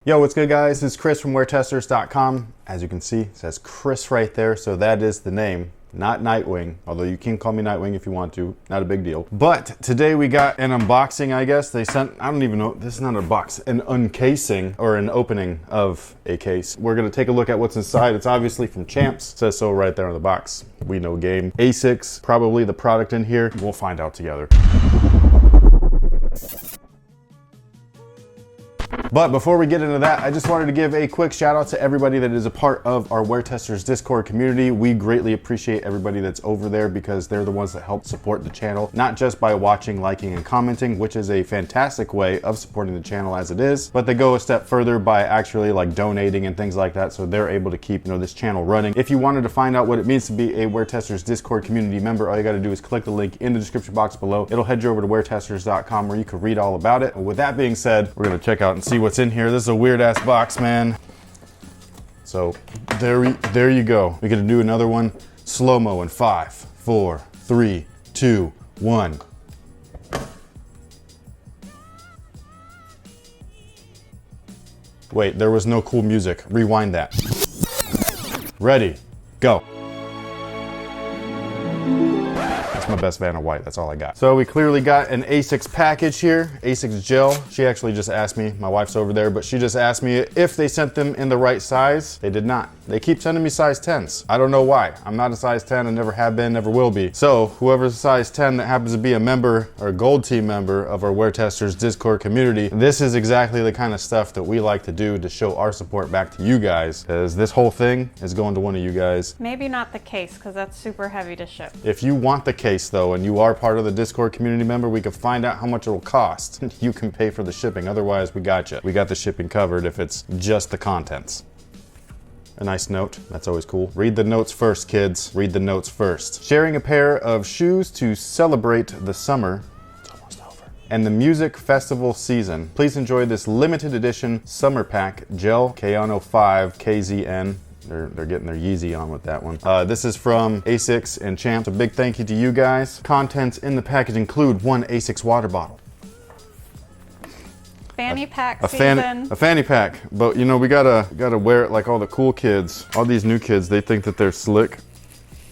Yo, what's good guys? It's Chris from WearTesters.com. As you can see, it says Chris right there, so that is the name. Not Nightwing, although you can call me Nightwing if you want to, not a big deal. But today we got an unboxing, I guess. They sent, I don't even know, this is not a box, an uncasing or an opening of a case. We're gonna take a look at what's inside. It's obviously from Champs, it says so right there on the box. We know game. Asics, probably the product in here. We'll find out together. But before we get into that, I just wanted to give a quick shout out to everybody that is a part of our WearTesters Discord community. We greatly appreciate everybody that's over there because they're the ones that help support the channel, not just by watching, liking, and commenting, which is a fantastic way of supporting the channel as it is, but they go a step further by actually like donating and things like that, so they're able to keep, this channel running. If you wanted to find out what it means to be a WearTesters Discord community member, all you gotta do is click the link in the description box below. It'll head you over to WearTesters.com where you can read all about it. With that being said, we're gonna check out and see what's in here. This is a weird ass box, man. So there you go. We're gonna do another one slow-mo in 5, 4, 3, 2, 1. Wait, there was no cool music. Rewind that. Ready, go. My best Vanna White, that's all I got. So we clearly got an Asics package here, Asics Gel. She actually just asked me, my wife's over there, but she just asked me if they sent them in the right size. They did not. They keep sending me size 10s. I don't know why. I'm not a size 10, I never have been, never will be. So whoever's a size 10 that happens to be a member or a gold team member of our WearTesters Discord community, this is exactly the kind of stuff that we like to do to show our support back to you guys, because this whole thing is going to one of you guys. Maybe not the case, because that's super heavy to ship. If you want the case though, and you are part of the Discord community member, we can find out how much it'll cost. You can pay for the shipping. Otherwise, we got you. We got the shipping covered if it's just the contents. A nice note, that's always cool. Read the notes first, kids. Read the notes first. Sharing a pair of shoes to celebrate the summer. It's almost over. And the music festival season. Please enjoy this limited edition summer pack, Gel-Kayano 5 KZN. They're getting their Yeezy on with that one. This is from Asics and Champs. A big thank you to you guys. Contents in the package include one Asics water bottle. Fanny pack season. A fanny pack. But we gotta wear it like all the cool kids. All these new kids, they think that they're slick.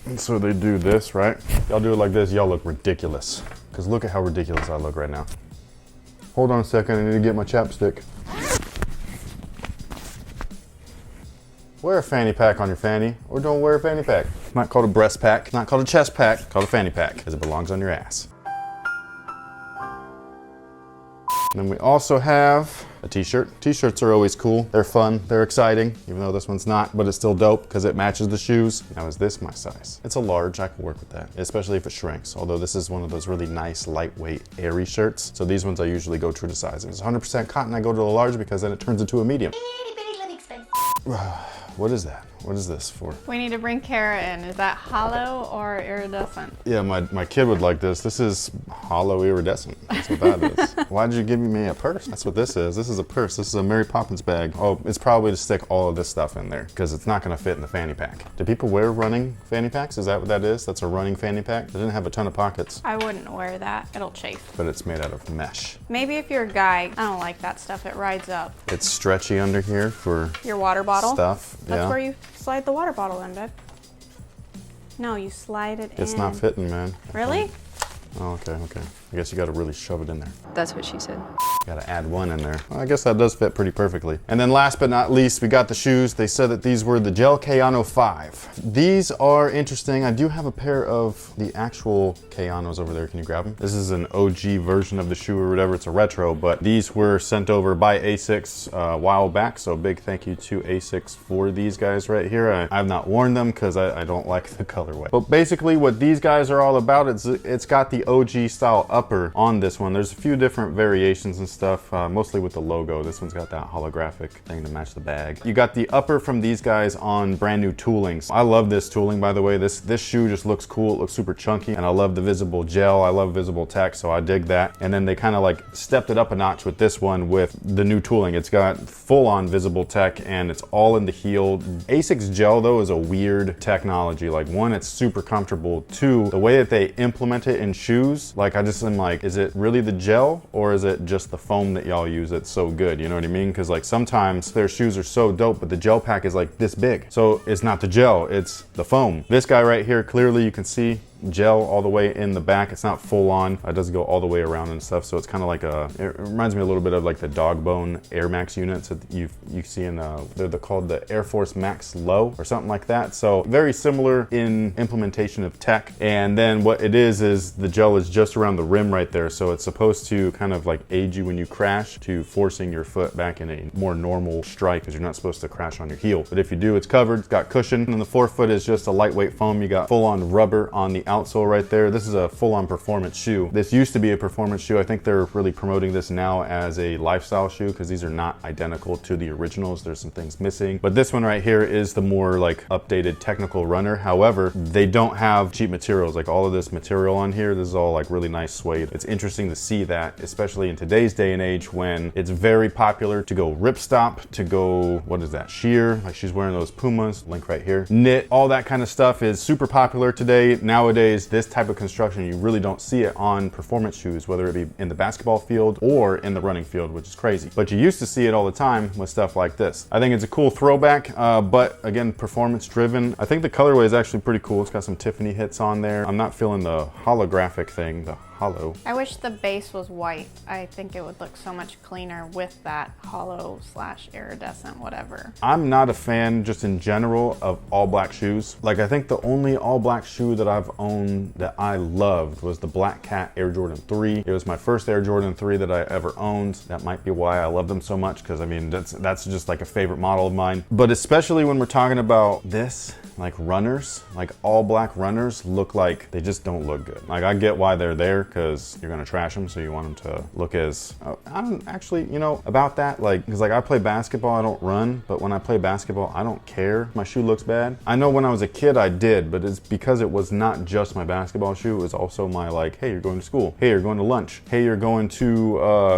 And so they do this, right? Y'all do it like this, y'all look ridiculous. Because look at how ridiculous I look right now. Hold on a second, I need to get my chapstick. Wear a fanny pack on your fanny, or don't wear a fanny pack. It's not called a breast pack, not called a chest pack, it's called a fanny pack, because it belongs on your ass. And then we also have a t-shirt. T-shirts are always cool. They're fun, they're exciting, even though this one's not, but it's still dope because it matches the shoes. Now is this my size? It's a large, I can work with that, especially if it shrinks. Although this is one of those really nice, lightweight, airy shirts. So these ones I usually go true to size. If it's 100% cotton, I go to a large because then it turns into a medium. What is that? What is this for? We need to bring Kara in. Is that hollow or iridescent? Yeah, my kid would like this. This is hollow iridescent. That's what that is. Why did you give me a purse? That's what this is. This is a purse. This is a Mary Poppins bag. Oh, it's probably to stick all of this stuff in there because it's not gonna fit in the fanny pack. Do people wear running fanny packs? Is that what that is? That's a running fanny pack? It didn't have a ton of pockets. I wouldn't wear that. It'll chafe. But it's made out of mesh. Maybe if you're a guy, I don't like that stuff. It rides up. It's stretchy under here for your water bottle stuff. That's where you slide the water bottle in, babe. No, you slide it in. It's not fitting, man. Really? Oh, okay. I guess you gotta really shove it in there. That's what she said. Gotta add one in there. Well, I guess that does fit pretty perfectly. And then last but not least, we got the shoes. They said that these were the Gel-Kayano 5. These are interesting. I do have a pair of the actual Kayanos over there. Can you grab them? This is an OG version of the shoe or whatever. It's a retro, but these were sent over by Asics a while back. So big thank you to Asics for these guys right here. I have not worn them because I don't like the colorway. But basically what these guys are all about, it's got the OG style upper on this one. There's a few different variations and stuff, mostly with the logo. This one's got that holographic thing to match the bag. You got the upper from these guys on brand new toolings. I love this tooling, by the way. This shoe just looks cool. It looks super chunky, and I love the visible gel. I love visible tech, so I dig that. And then they kind of like stepped it up a notch with this one with the new tooling. It's got full-on visible tech, and it's all in the heel. Asics Gel, though, is a weird technology. Like, one, it's super comfortable. Two, the way that they implement it in shoes, like, I just am like, is it really the gel or is it just the foam that y'all use that's so good, you know what I mean? Because like sometimes their shoes are so dope, but the gel pack is like this big. So it's not the gel, it's the foam. This guy right here, clearly you can see gel all the way in the back. It's not full on. It doesn't go all the way around and stuff. So it's kind of like it reminds me a little bit of like the dog bone Air Max units that you see in, they're called the Air Force Max Low or something like that. So very similar in implementation of tech. And then what it is the gel is just around the rim right there. So it's supposed to kind of like aid you when you crash to forcing your foot back in a more normal strike, because you're not supposed to crash on your heel. But if you do, it's covered, it's got cushion. And then the forefoot is just a lightweight foam. You got full on rubber on the outsole right there. This is a full-on performance shoe. This used to be a performance shoe. I think they're really promoting this now as a lifestyle shoe, because these are not identical to the originals. There's some things missing. But this one right here is the more like updated technical runner. However, they don't have cheap materials. Like all of this material on here, this is all like really nice suede. It's interesting to see that, especially in today's day and age when it's very popular to go ripstop, to go, what is that, sheer, like she's wearing those Pumas, link right here. Knit, all that kind of stuff is super popular today. Nowadays, this type of construction, you really don't see it on performance shoes, whether it be in the basketball field or in the running field, which is crazy. But you used to see it all the time with stuff like this. I think it's a cool throwback, but again, performance driven. I think the colorway is actually pretty cool. It's got some Tiffany hits on there. I'm not feeling the holographic thing, the hollow. I wish the base was white. I think it would look so much cleaner with that hollow / iridescent, whatever. I'm not a fan just in general of all black shoes. Like I think the only all black shoe that I've owned that I loved was the Black Cat Air Jordan 3. It was my first Air Jordan 3 that I ever owned. That might be why I love them so much, because I mean, that's just like a favorite model of mine. But especially when we're talking about this, like runners, like all black runners look like they just don't look good. Like I get why they're there, because you're gonna trash them, so you want them to look as, I don't actually, you know, about that, like, because like I play basketball, I don't run, but when I play basketball, I don't care if my shoe looks bad. I know when I was a kid I did, but it's because it was not just my basketball shoe, it was also my like, hey, you're going to school, hey, you're going to lunch, hey, you're going to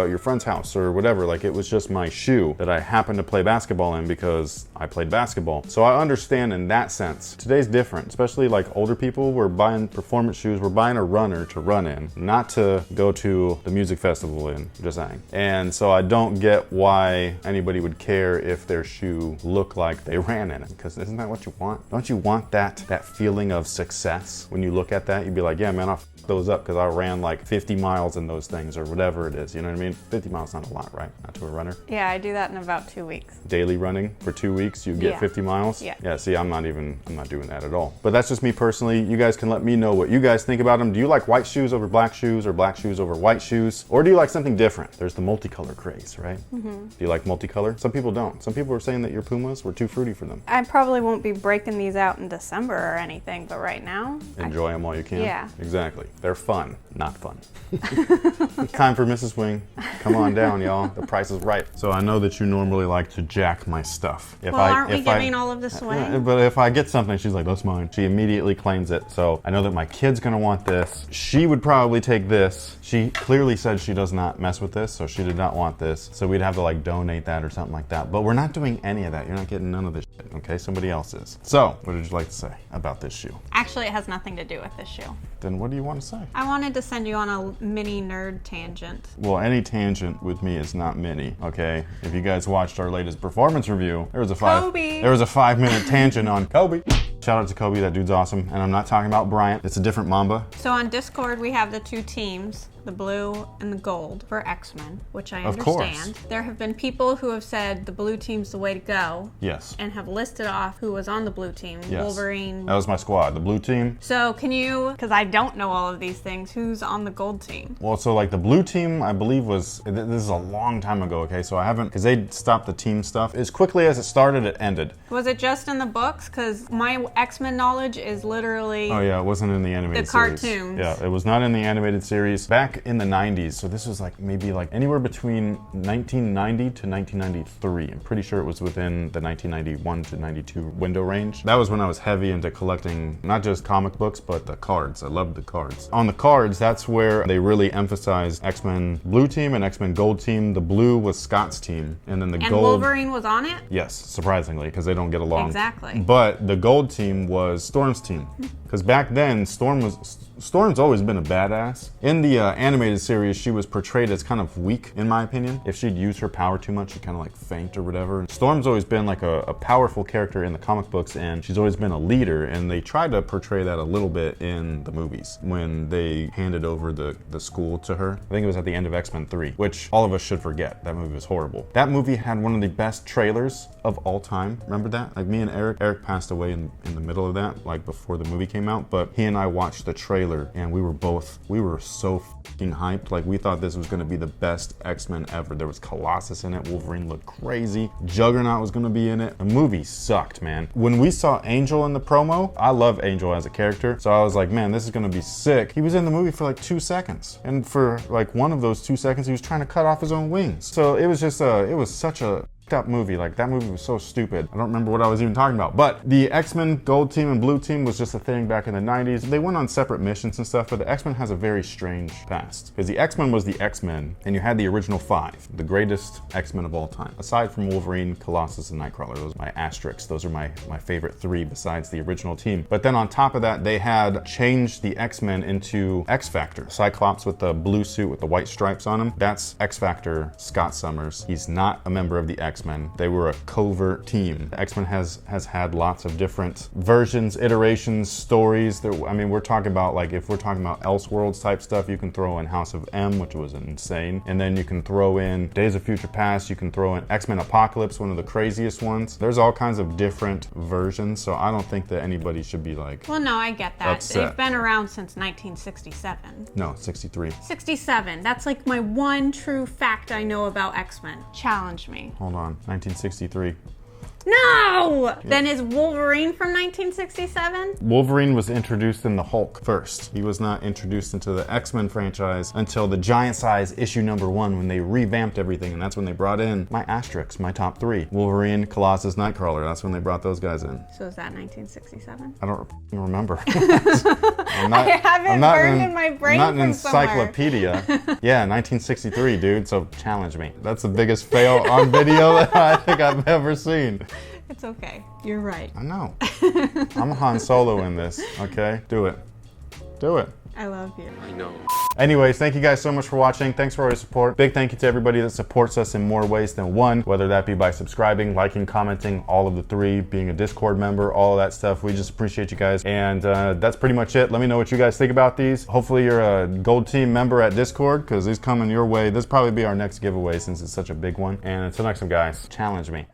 your friend's house or whatever. Like it was just my shoe that I happened to play basketball in because I played basketball. So I understand in that sense. Today's different, especially like older people. We're buying performance shoes, we're buying a runner to run in, not to go to the music festival in, just saying. And so I don't get why anybody would care if their shoe looked like they ran in it, because isn't that what you want? Don't you want that feeling of success? When you look at that, you'd be like, yeah, man, I'll f those up because I ran like 50 miles in those things or whatever it is, you know what I mean? 50 miles is not a lot, right? Not to a runner. Yeah, I do that in about 2 weeks. Daily running for 2 weeks, you get 50 miles? Yeah. Yeah, see, I'm not doing that at all. But that's just me personally. You guys can let me know what you guys think about them. Do you like white shoes over black shoes, or black shoes over white shoes? Or do you like something different? There's the multicolor craze, right? Do you like multicolor? Some people don't. Some people are saying that your Pumas were too fruity for them. I probably won't be breaking these out in December or anything, but right now, enjoy them while you can. Yeah. Exactly. They're fun, not fun. Time for Mrs. Wing. Come on down, y'all. The price is right. So I know that you normally like to jack my stuff. Aren't we giving all of this away? But if I get something, she's like, that's mine. She immediately claims it. So I know that my kid's gonna want this. She would probably take this. She clearly said she does not mess with this, so she did not want this. So we'd have to like donate that or something like that. But we're not doing any of that. You're not getting none of this shit, okay? Somebody else is. So what did you like to say about this shoe? Actually, it has nothing to do with this shoe. Then what do you want to say? I wanted to send you on a mini nerd tangent. Well, any tangent with me is not mini, okay? If you guys watched our latest performance review, there was a 5-minute tangent on Kobe. Shout out to Kobe, that dude's awesome. And I'm not talking about Bryant, it's a different Mamba. So on Discord, we have the two teams, the blue and the gold for X-Men, which I understand. Of course. There have been people who have said the blue team's the way to go. Yes. And have listed off who was on the blue team. Yes. Wolverine. That was my squad, the blue team. So can you, because I don't know all of these things, who's on the gold team? Well, so like the blue team, I believe was, this is a long time ago, okay? So I haven't, because they stopped the team stuff. As quickly as it started, it ended. Was it just in the books? Because my X-Men knowledge is literally... Oh yeah, it wasn't in the animated series. The cartoons. Yeah, it was not in the animated series. Back in the 90s, so this was like maybe like anywhere between 1990 to 1993. I'm pretty sure it was within the 1991 to 92 window range. That was when I was heavy into collecting not just comic books, but the cards. I loved the cards. On the cards, that's where they really emphasized X-Men Blue Team and X-Men Gold Team. The blue was Scott's team, and then the gold... And Wolverine was on it? Yes, surprisingly, because they don't get along. Exactly. But the gold team was Storm's team. Because back then, Storm's always been a badass. In the animated series, she was portrayed as kind of weak, in my opinion. If she'd use her power too much, she'd kind of like faint or whatever. Storm's always been like a powerful character in the comic books, and she's always been a leader, and they tried to portray that a little bit in the movies when they handed over the school to her. I think it was at the end of X-Men 3, which all of us should forget. That movie was horrible. That movie had one of the best trailers of all time. Remember that? Like me and Eric passed away in the middle of that, like before the movie came out, but he and I watched the trailer and we were so fucking hyped. Like we thought this was gonna be the best X-Men ever. There was Colossus in it, Wolverine looked crazy, Juggernaut was gonna be in it. The movie sucked, man. When we saw Angel in the promo, I love Angel as a character, so I was like, man, this is gonna be sick. He was in the movie for like 2 seconds, and for like one of those 2 seconds, he was trying to cut off his own wings. So it was just it was such a up movie. Like that movie was so stupid. I don't remember what I was even talking about, but the X-Men Gold Team and Blue Team was just a thing back in the 90s. They went on separate missions and stuff, but the X-Men has a very strange past because the X-Men was the X-Men and you had the original 5, the greatest X-Men of all time. Aside from Wolverine, Colossus, and Nightcrawler, those are my asterisks. Those are my favorite 3 besides the original team. But then on top of that, they had changed the X-Men into X-Factor. Cyclops with the blue suit with the white stripes on him, that's X-Factor Scott Summers. He's not a member of the X-Men. They were a covert team. X-Men has had lots of different versions, iterations, stories. I mean, we're talking about like, if we're talking about Elseworlds type stuff, you can throw in House of M, which was insane. And then you can throw in Days of Future Past, you can throw in X-Men Apocalypse, one of the craziest ones. There's all kinds of different versions, so I don't think that anybody should be like, well, no, I get that. Upset. They've been around since 1967. No, 63. 67. That's like my one true fact I know about X-Men. Challenge me. Hold on, 1963. No! Then is Wolverine from 1967? Wolverine was introduced in the Hulk first. He was not introduced into the X-Men franchise until the Giant Size issue #1 when they revamped everything, and that's when they brought in my asterisks, my top 3. Wolverine, Colossus, Nightcrawler. That's when they brought those guys in. So is that 1967? I don't remember. I have it burned in my brain I'm not an from somewhere. encyclopedia. Yeah, 1963, dude, so challenge me. That's the biggest fail on video that I think I've ever seen. It's okay. You're right. I know. I'm Han Solo in this, okay? Do it. Do it. I love you. I know. Anyways, thank you guys so much for watching. Thanks for all your support. Big thank you to everybody that supports us in more ways than one, whether that be by subscribing, liking, commenting, all of the 3, being a Discord member, all of that stuff. We just appreciate you guys. And that's pretty much it. Let me know what you guys think about these. Hopefully you're a Gold Team member at Discord because these coming your way. This will probably be our next giveaway since it's such a big one. And until next time, guys, challenge me.